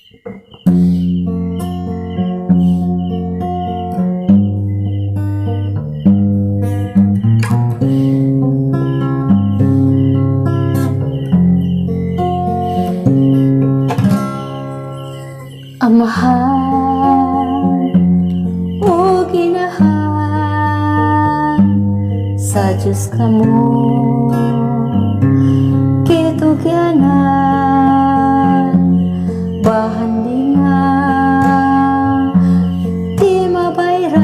Amahan o ginahan sa Diyos ka mo kitugyanan bahan di nga di mabayran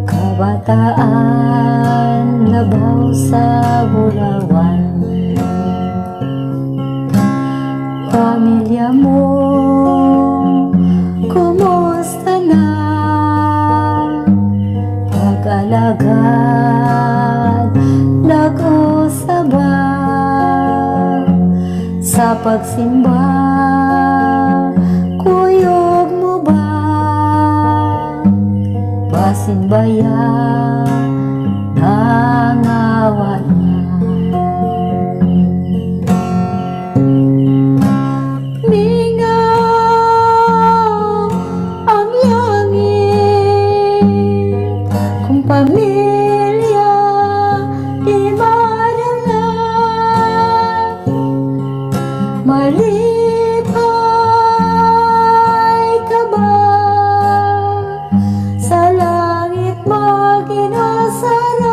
kabataan labaw sa Bulawan. Pamilya mo, kumusta na? Pag-alagad, nag-usaba sa pagsimba, kuyog mo ba? Basimbaya, nangawa na. Pamilya di madala, malipay ka ba sa langit mo ginasarap,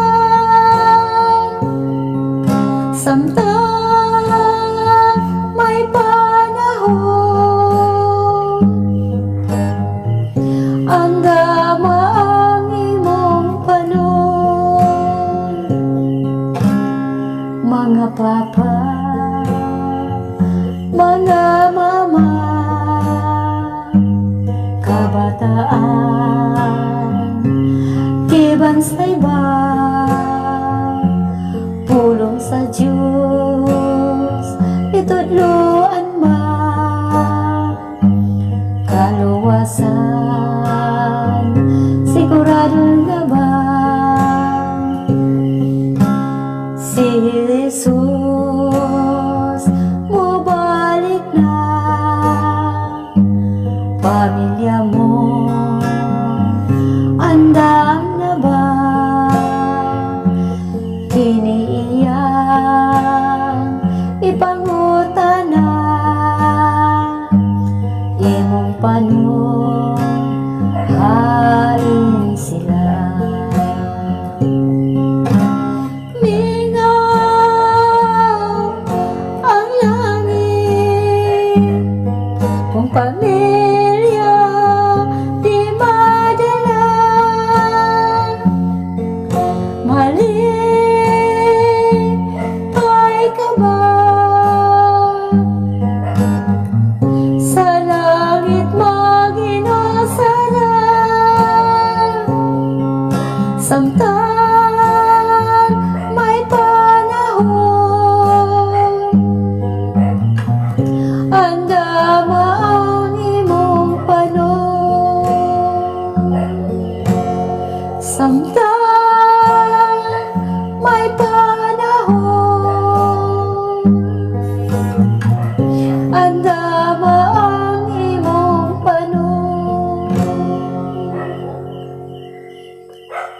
samtang may panahon ang dama mga papa, mga mama, kabataan, kibansay ba, pulong sa Diyos, itudluan ba, kaluwasan, sigurado na ba? Si Jesus, mubalik na, pamilya mo, andam na ba? Kiniiyang ipangutana, imong panon, hain sila. Pamilya di madala, malipay ka ba sa langit mo ginasarap, samtang may panahon ang dama samtang may panahon ang dama ang imong panon.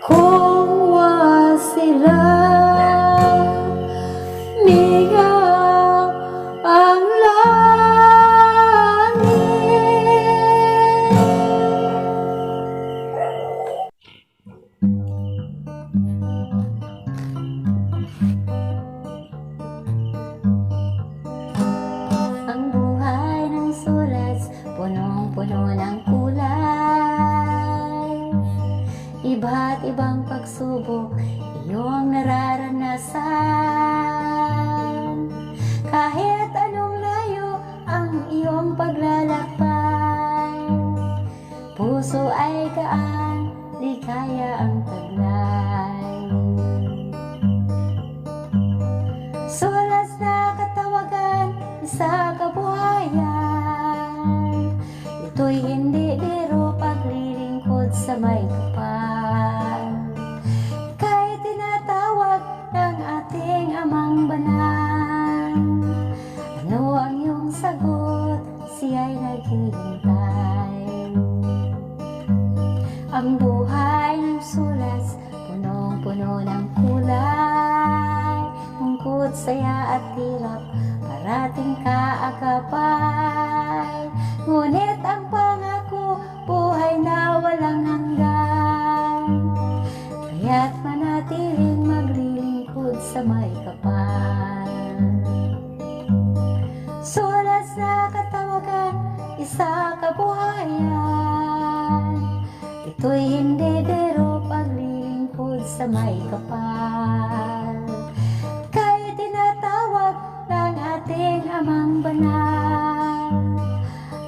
Kung wa sila migaw ang punong-puno ng kulay, iba't ibang pagsubok iyong nararanasan. Kahit anong layo ang iyong paglalakbay, puso ay gaan, ligaya ang taglay. Sulas na katawagan sa kabuhayan, ito'y hindi biro paglilingkod sa may kapal. Kahit tinatawag ng ating amang banal, ano ang iyong sagot? siya'y naghihintay. Ang buhay ng sulas, punong-puno ng kulay, lungkot, saya at hirap, parating kaagapay. Ngunit ang pangako, buhay na walang hanggan, kaya't manatiling maglilingkod sa may kapal. Sulas na katawagan, isa kabuhayan, ito'y hindi biro, paglilingkod sa may kapal. Kaya tinatawag ng ating Amang Banal.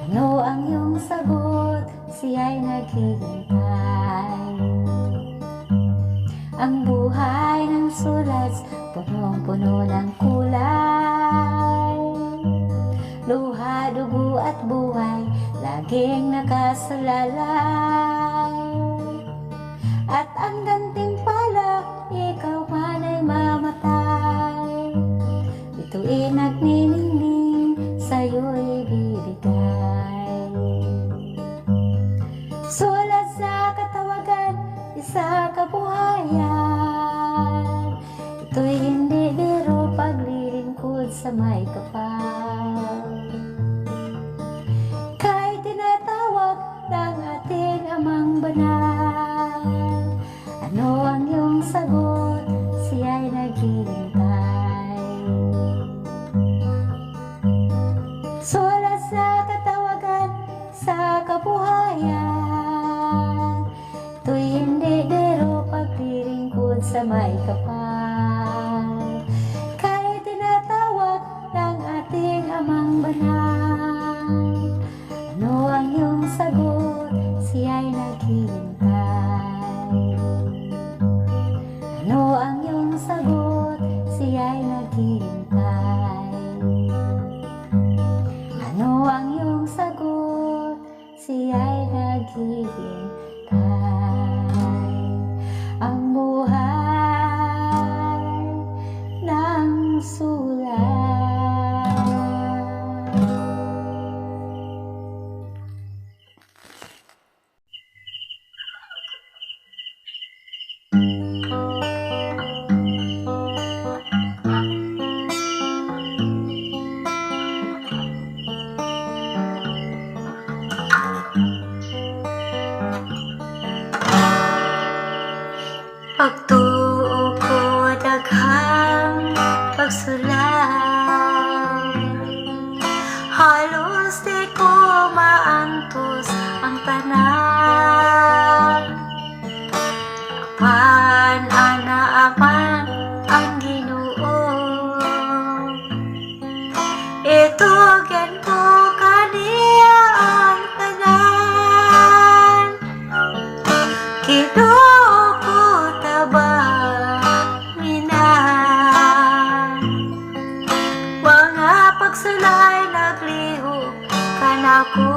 Ano ang iyong sagot? Siya'y naghihintay. Ang buhay ng sulas, punong-puno ng kulay, luha, dugo at buhay, laging nakasalalay. At ang gantimpala, ikaw man ay mamatay, ito'y nagniningning, sa'yo'y ibibigay. Sulat sa katawagan, isa kabuhayan, ito'y hindi biro, paglilingkod sa may kapal. Kahit tinatawag ng ating Amang Banal, ano ang iyong sagot? Siya'y naghihintay. Sulat sa katawagan, sa kabuhayan, ito'y hindi biro, paglilingkod sa may kapal. Kahit tinatawag ng ating Amang Banal, ano ang iyong sagot? Siya'y naghihintay. Ano ang iyong sagot? Siya'y naghihintay. Ano ang iyong sagot? Siya'y naghihintay. Ang buhay ng sulat. Pagtuo ko daghang pagsulay, halos di ko maantos ang tanan. Apan ana apan ang Ginoo, itugan ko kaniya ang tanan. Ginoo ko tabanginan, mga pagsulay naglihok kanako.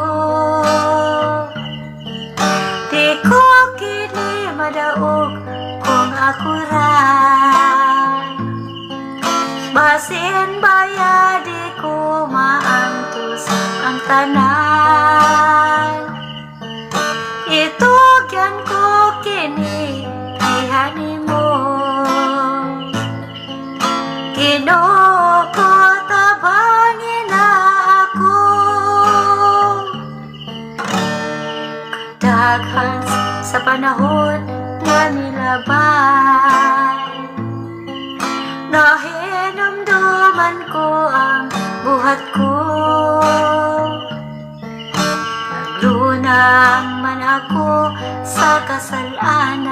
Di ko kini madaog kung ako ra, basin baya di ko maantos ang tanan. Itugyan ko kini ihani mo, Ginoo ko tabangin na ako. Kadaghan sa panahon nga nilabay, nahinumduman ko ang buhat ko. Naglunang man ako sa kasalanan,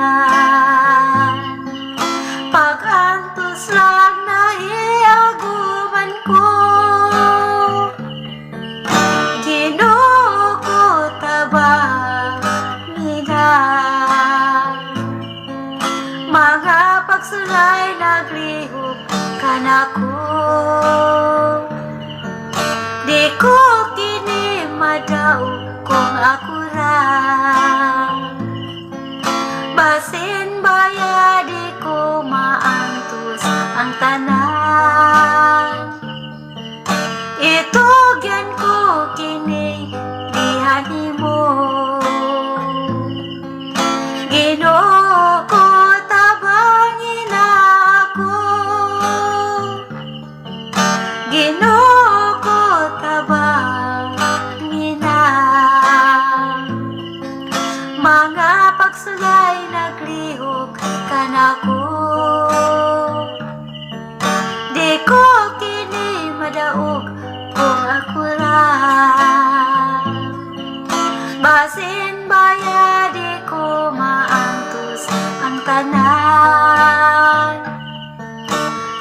pag-antos lang nahiaguman ko. Ginoo ko tabanginan, mga pagsulay naglihok kanako. Di ko kini madaog kung ako ra, basin baya di ko maantos ang tanan. Itugyan ko kini ako ra. Basin baya di ko maantos ang tanan.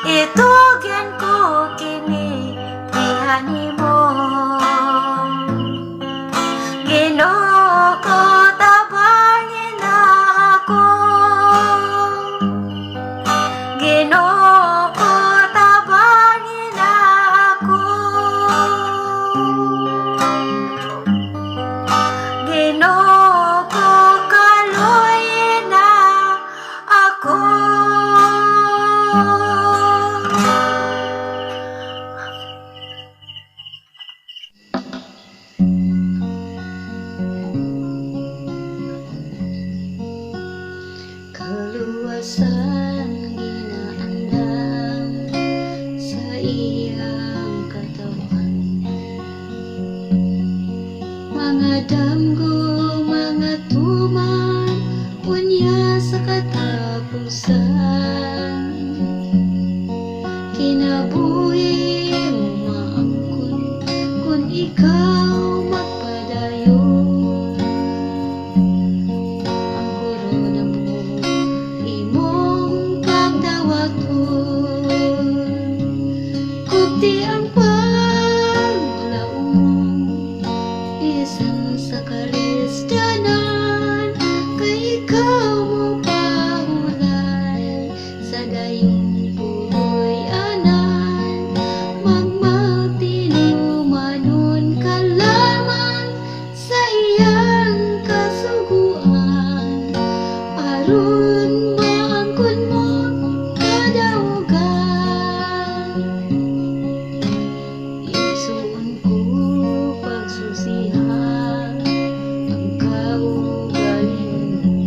Itugyan ko kini dihan mo. Ginoo ko tabangin na ako. Ginoo ko tabangin na ako. Ginoo ko kaluoyin na ako. Kaluwasan ginaandam sa iyang katawan. Mga damgo, mga tuman, unya sa katapusan. Kinabuhi mo maangkon kung ikaw magpadayon. Ang korona mo imong pagdawaton. Kuti ang paglaong bisan sa karisdanan, kay ikaw mo pahulay sa dayong puloy anan. Magmatinumanon ka lamang sa iyang kasuguan, aron maangkon mo kadaugan. Igsuon ko pagsusihan ang kaugalingon mo.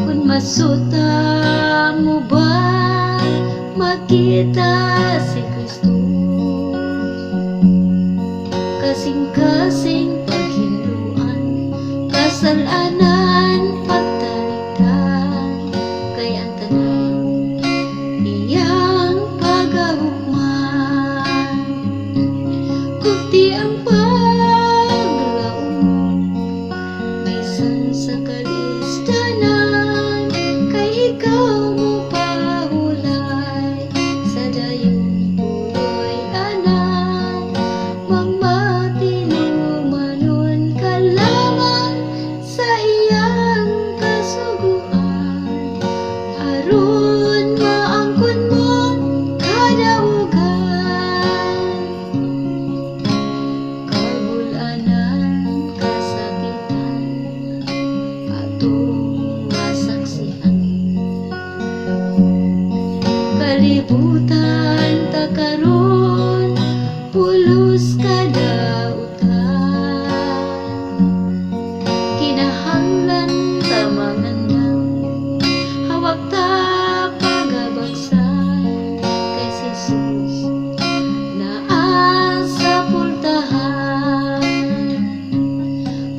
Kung masuta mo ba makita si Kristo, kasing-kasing paghinduan, kasalanan pagtalikdan, kay ang tanan iyang pagahukman. Kuti ang paglaom mo bisan sa karisdanan, kay ikaw mo pahulay sa dayong puloy anan. Magmatinumanon ka lamang sa iyang kasuguan, aron maangkon mo kadaugan. Kabul-anan, kasakitan, atong masaksihan. Kalibutan ta karon, pulos kadautan. Kinahanglan ta mangandam, hawak ta pagabagsan, kay si Jesus naa sa pultahan.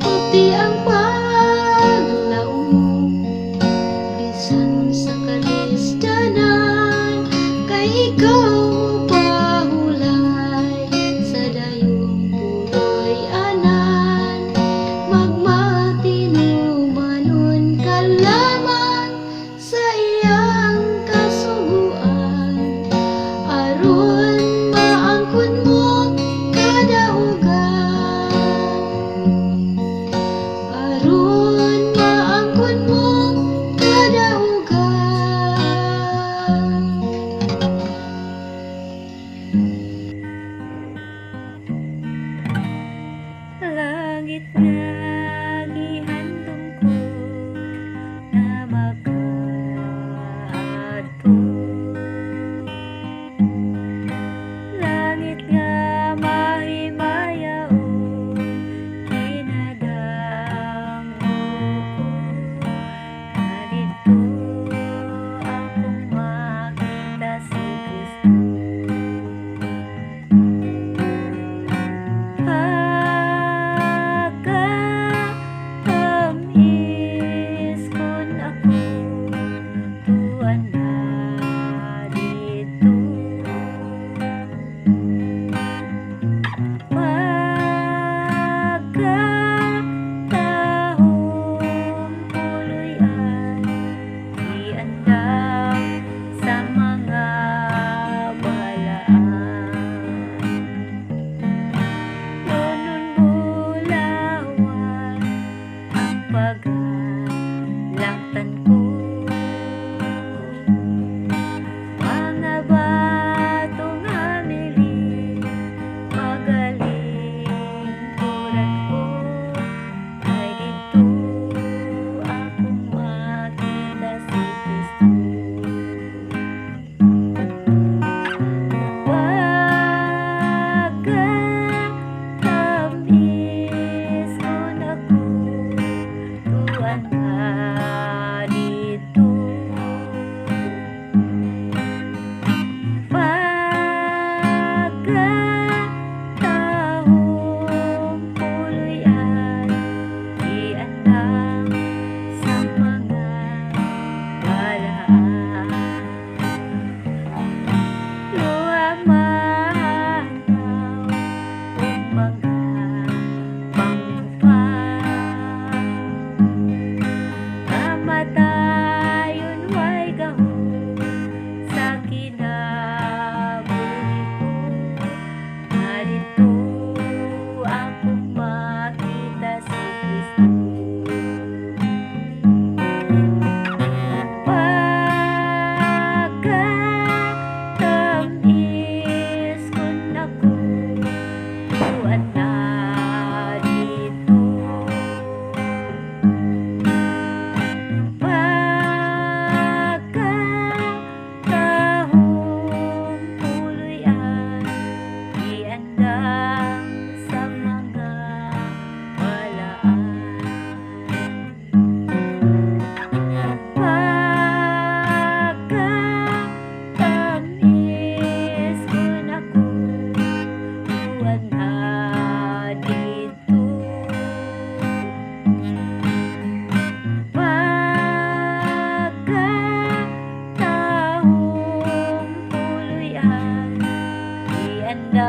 Kuti ang paglaom mo bisan sa karisdanan, kay ikaw pahulay sa dayong puloy anan. Magmatinumanon ka lamang sa iyang kasuguan, aron maangkon mo kadaugan. Aron maangkon mo kadaugan. Langit nga gihandom ko na makaadto. Langit nga mahimayaw, kinadamo ko. Kadito akong makita si Kristo. Pagkatamis kon ako tuan na dito.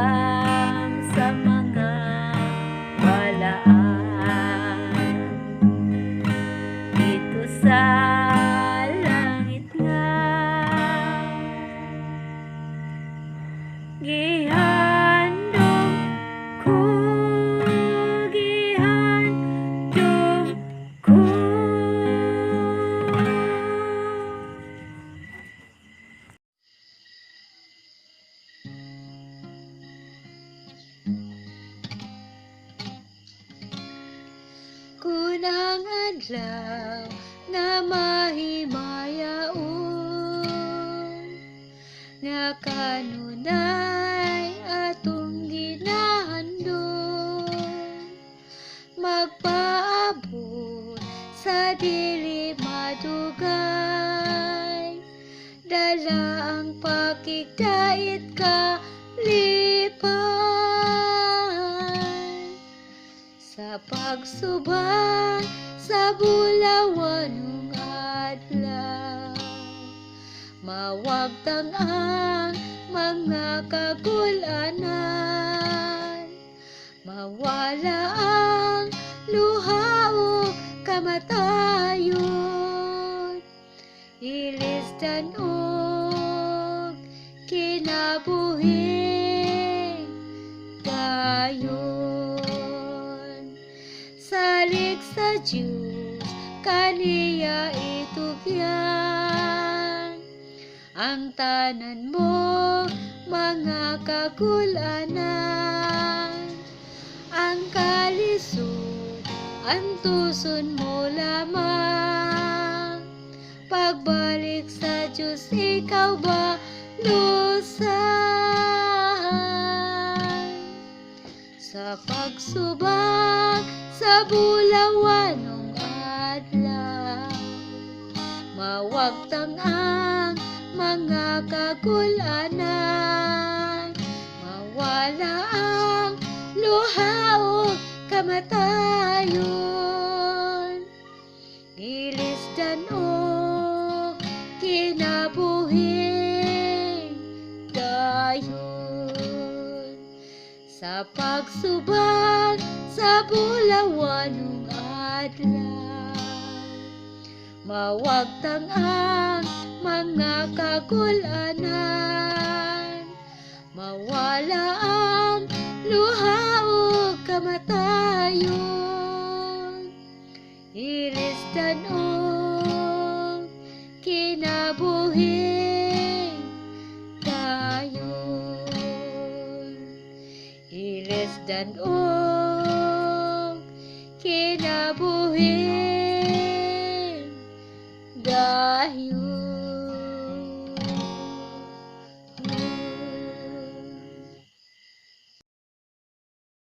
alam sa mga walaan dito sa langit nga. Gihandom ko, gihandom ko. Kunang adlaw nga mahimayaon nga kanunay atong ginahandom, magpaabot sa dili madugay, dala ang pakigdait kalipay sa pagsubang sa bulawanong adlaw. Mawagtang ang mga kagulanan, mawala ang luha o kamatayon, ilisdan og kinabuhi dayon. Salik sa Diyos kaniya itugyan ang tanan mo mga kagulanan, ang kalisod antuson mo lamang. Pagbalik sa Diyos ikaw ba lusan sa pagsubak sa bulawanong adlaw. Mawagtang ang mga kagulanan, mawala ang luha o kamatayon, ilisdan o kinabuhi dayon sa pagsubak sa bulawanong adlaw. Mawagtang ang mga kagulanan, mawala ang luha o kamatayon, ilisdan o kinabuhi dayon, ilisdan o kinabuhi dayon.